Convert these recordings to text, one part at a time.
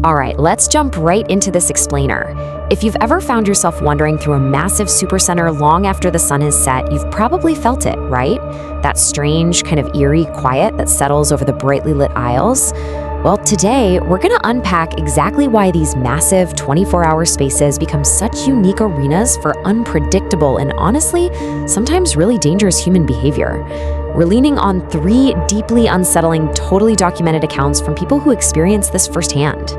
All right, let's jump right into this explainer. If you've ever found yourself wandering through a massive supercenter long after the sun has set, you've probably felt it, right? That strange, kind of eerie quiet that settles over the brightly lit aisles. Well, today, we're going to unpack exactly why these massive 24-hour spaces become such unique arenas for unpredictable and honestly, sometimes really dangerous human behavior. We're leaning on 3 deeply unsettling, totally documented accounts from people who experienced this firsthand.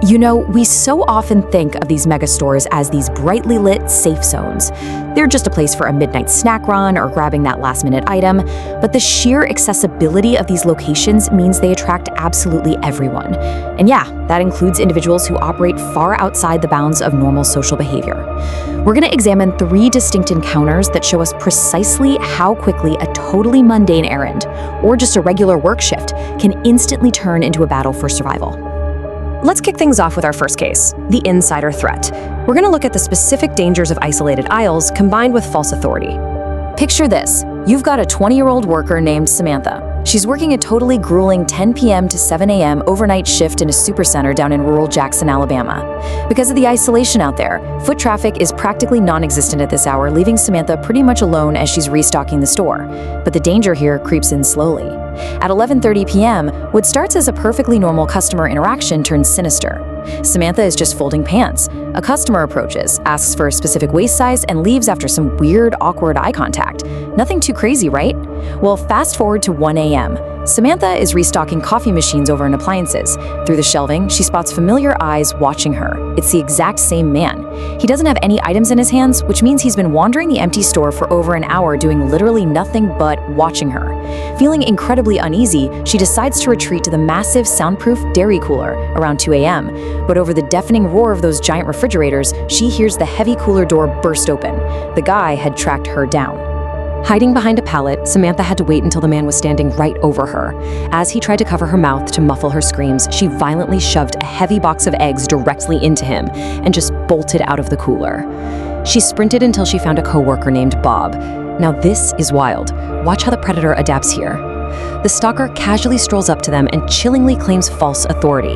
You know, we so often think of these mega stores as these brightly lit safe zones. They're just a place for a midnight snack run or grabbing that last-minute item, but the sheer accessibility of these locations means they attract absolutely everyone. And yeah, that includes individuals who operate far outside the bounds of normal social behavior. We're going to examine 3 distinct encounters that show us precisely how quickly a totally mundane errand, or just a regular work shift, can instantly turn into a battle for survival. Let's kick things off with our first case, the insider threat. We're going to look at the specific dangers of isolated aisles combined with false authority. Picture this. You've got a 20-year-old worker named Samantha. She's working a totally grueling 10 p.m. to 7 a.m. overnight shift in a supercenter down in rural Jackson, Alabama. Because of the isolation out there, foot traffic is practically non-existent at this hour, leaving Samantha pretty much alone as she's restocking the store. But the danger here creeps in slowly. At 11:30 p.m., what starts as a perfectly normal customer interaction turns sinister. Samantha is just folding pants. A customer approaches, asks for a specific waist size, and leaves after some weird, awkward eye contact. Nothing too crazy, right? Well, fast forward to 1 a.m. Samantha is restocking coffee machines over in appliances. Through the shelving, she spots familiar eyes watching her. It's the exact same man. He doesn't have any items in his hands, which means he's been wandering the empty store for over an hour doing literally nothing but watching her. Feeling incredibly uneasy, she decides to retreat to the massive soundproof dairy cooler around 2 a.m. But over the deafening roar of those giant refrigerators, she hears the heavy cooler door burst open. The guy had tracked her down. Hiding behind a pallet, Samantha had to wait until the man was standing right over her. As he tried to cover her mouth to muffle her screams, she violently shoved a heavy box of eggs directly into him and just bolted out of the cooler. She sprinted until she found a coworker named Bob. Now this is wild. Watch how the predator adapts here. The stalker casually strolls up to them and chillingly claims false authority.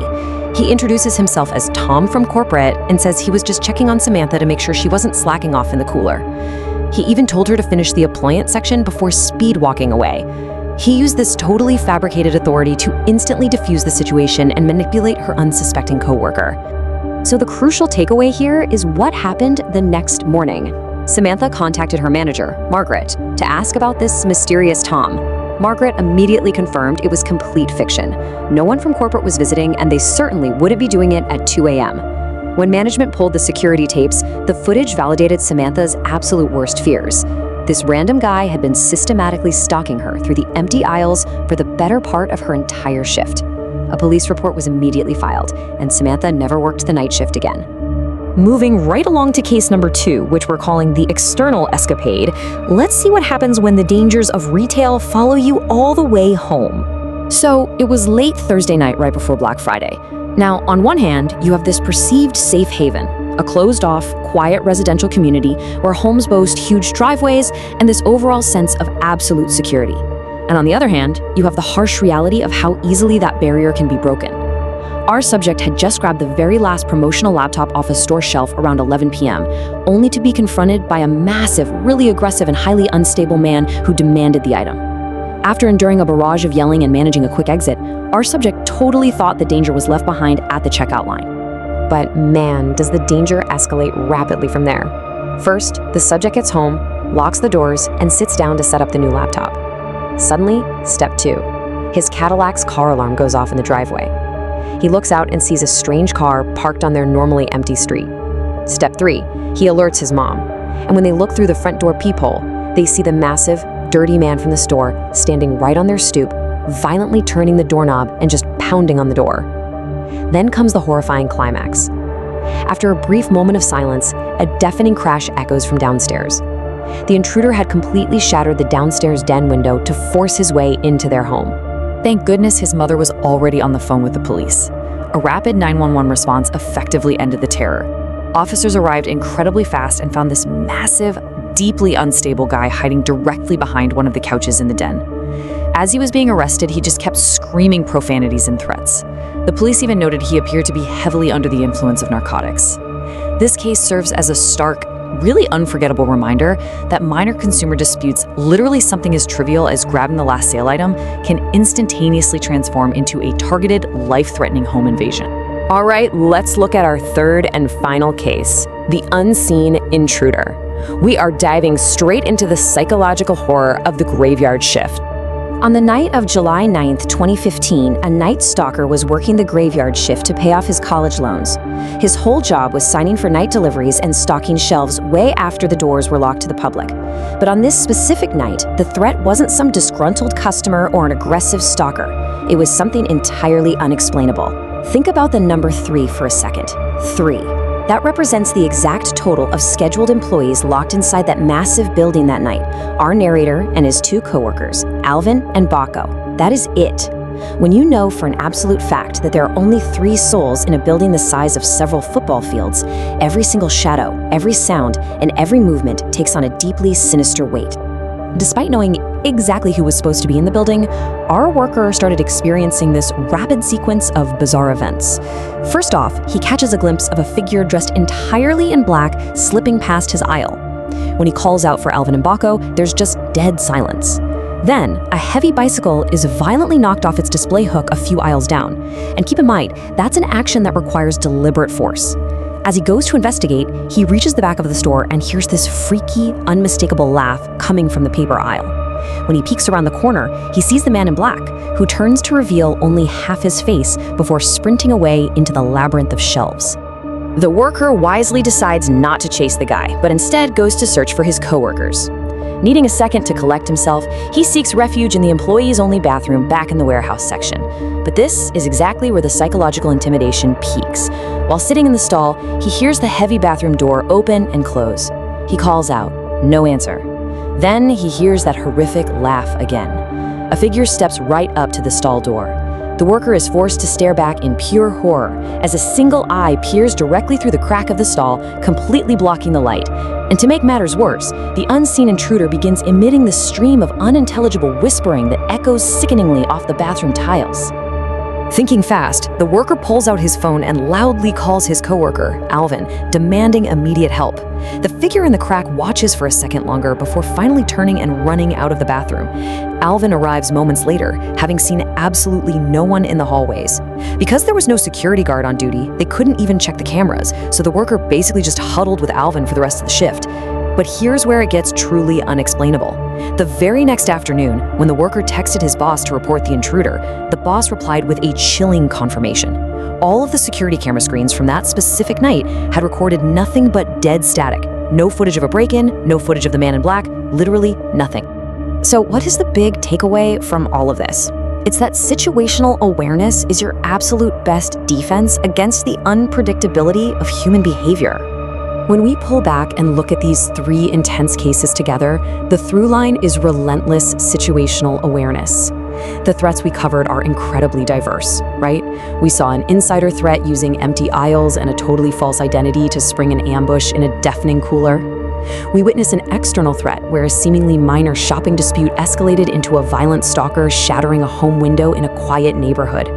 He introduces himself as Tom from corporate and says he was just checking on Samantha to make sure she wasn't slacking off in the cooler. He even told her to finish the appliance section before speed walking away. He used this totally fabricated authority to instantly defuse the situation and manipulate her unsuspecting coworker. So the crucial takeaway here is what happened the next morning. Samantha contacted her manager, Margaret, to ask about this mysterious Tom. Margaret immediately confirmed it was complete fiction. No one from corporate was visiting, and they certainly wouldn't be doing it at 2 a.m. When management pulled the security tapes, the footage validated Samantha's absolute worst fears. This random guy had been systematically stalking her through the empty aisles for the better part of her entire shift. A police report was immediately filed, and Samantha never worked the night shift again. Moving right along to case number 2, which we're calling the external escapade, let's see what happens when the dangers of retail follow you all the way home. So, it was late Thursday night right before Black Friday. Now, on one hand, you have this perceived safe haven, a closed-off, quiet residential community where homes boast huge driveways and this overall sense of absolute security. And on the other hand, you have the harsh reality of how easily that barrier can be broken. Our subject had just grabbed the very last promotional laptop off a store shelf around 11 p.m., only to be confronted by a massive, really aggressive and highly unstable man who demanded the item. After enduring a barrage of yelling and managing a quick exit, our subject totally thought the danger was left behind at the checkout line. But man, does the danger escalate rapidly from there. First, the subject gets home, locks the doors, and sits down to set up the new laptop. Suddenly, step 2. His Cadillac's car alarm goes off in the driveway. He looks out and sees a strange car parked on their normally empty street. Step 3. He alerts his mom. And when they look through the front door peephole, they see the massive, dirty man from the store standing right on their stoop, violently turning the doorknob and just pounding on the door. Then comes the horrifying climax. After a brief moment of silence, a deafening crash echoes from downstairs. The intruder had completely shattered the downstairs den window to force his way into their home. Thank goodness his mother was already on the phone with the police. A rapid 911 response effectively ended the terror. Officers arrived incredibly fast and found this massive, deeply unstable guy hiding directly behind one of the couches in the den. As he was being arrested, he just kept screaming profanities and threats. The police even noted he appeared to be heavily under the influence of narcotics. This case serves as a stark, really unforgettable reminder that minor consumer disputes, literally something as trivial as grabbing the last sale item, can instantaneously transform into a targeted, life-threatening home invasion. All right, let's look at our third and final case, the unseen intruder. We are diving straight into the psychological horror of the graveyard shift. On the night of July 9th, 2015, a night stalker was working the graveyard shift to pay off his college loans. His whole job was signing for night deliveries and stocking shelves way after the doors were locked to the public. But on this specific night, the threat wasn't some disgruntled customer or an aggressive stalker. It was something entirely unexplainable. Think about the number 3 for a second. 3. That represents the exact total of scheduled employees locked inside that massive building that night. Our narrator and his 2 coworkers, Alvin and Baco. That is it. When you know for an absolute fact that there are only 3 souls in a building the size of several football fields, every single shadow, every sound, and every movement takes on a deeply sinister weight. Despite knowing exactly who was supposed to be in the building, our worker started experiencing this rapid sequence of bizarre events. First off, he catches a glimpse of a figure dressed entirely in black slipping past his aisle. When he calls out for Alvin and Baco, there's just dead silence. Then, a heavy bicycle is violently knocked off its display hook a few aisles down. And keep in mind, that's an action that requires deliberate force. As he goes to investigate, he reaches the back of the store and hears this freaky, unmistakable laugh coming from the paper aisle. When he peeks around the corner, he sees the man in black, who turns to reveal only half his face before sprinting away into the labyrinth of shelves. The worker wisely decides not to chase the guy, but instead goes to search for his coworkers. Needing a second to collect himself, he seeks refuge in the employees-only bathroom back in the warehouse section. But this is exactly where the psychological intimidation peaks. While sitting in the stall, he hears the heavy bathroom door open and close. He calls out, no answer. Then he hears that horrific laugh again. A figure steps right up to the stall door. The worker is forced to stare back in pure horror as a single eye peers directly through the crack of the stall, completely blocking the light. And to make matters worse, the unseen intruder begins emitting the stream of unintelligible whispering that echoes sickeningly off the bathroom tiles. Thinking fast, the worker pulls out his phone and loudly calls his coworker, Alvin, demanding immediate help. The figure in the crack watches for a second longer before finally turning and running out of the bathroom. Alvin arrives moments later, having seen absolutely no one in the hallways. Because there was no security guard on duty, they couldn't even check the cameras, so the worker basically just huddled with Alvin for the rest of the shift. But here's where it gets truly unexplainable. The very next afternoon, when the worker texted his boss to report the intruder, the boss replied with a chilling confirmation. All of the security camera screens from that specific night had recorded nothing but dead static. No footage of a break-in, no footage of the man in black, literally nothing. So what is the big takeaway from all of this? It's that situational awareness is your absolute best defense against the unpredictability of human behavior. When we pull back and look at these 3 intense cases together, the through line is relentless situational awareness. The threats we covered are incredibly diverse, right? We saw an insider threat using empty aisles and a totally false identity to spring an ambush in a deafening cooler. We witnessed an external threat where a seemingly minor shopping dispute escalated into a violent stalker shattering a home window in a quiet neighborhood.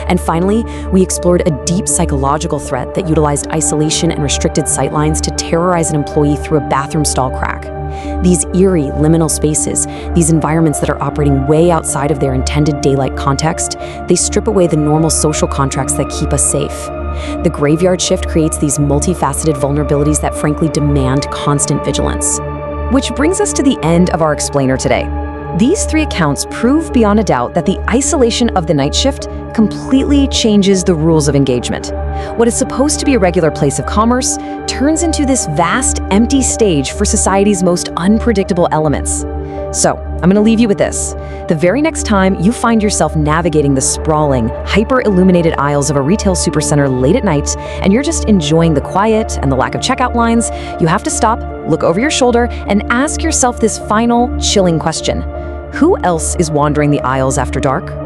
And finally, we explored a deep psychological threat that utilized isolation and restricted sightlines to terrorize an employee through a bathroom stall crack. These eerie, liminal spaces, these environments that are operating way outside of their intended daylight context, they strip away the normal social contracts that keep us safe. The graveyard shift creates these multifaceted vulnerabilities that frankly demand constant vigilance. Which brings us to the end of our explainer today. These 3 accounts prove beyond a doubt that the isolation of the night shift completely changes the rules of engagement. What is supposed to be a regular place of commerce turns into this vast, empty stage for society's most unpredictable elements. So, I'm going to leave you with this. The very next time you find yourself navigating the sprawling, hyper-illuminated aisles of a retail supercenter late at night, and you're just enjoying the quiet and the lack of checkout lines, you have to stop, look over your shoulder, and ask yourself this final, chilling question. Who else is wandering the aisles after dark?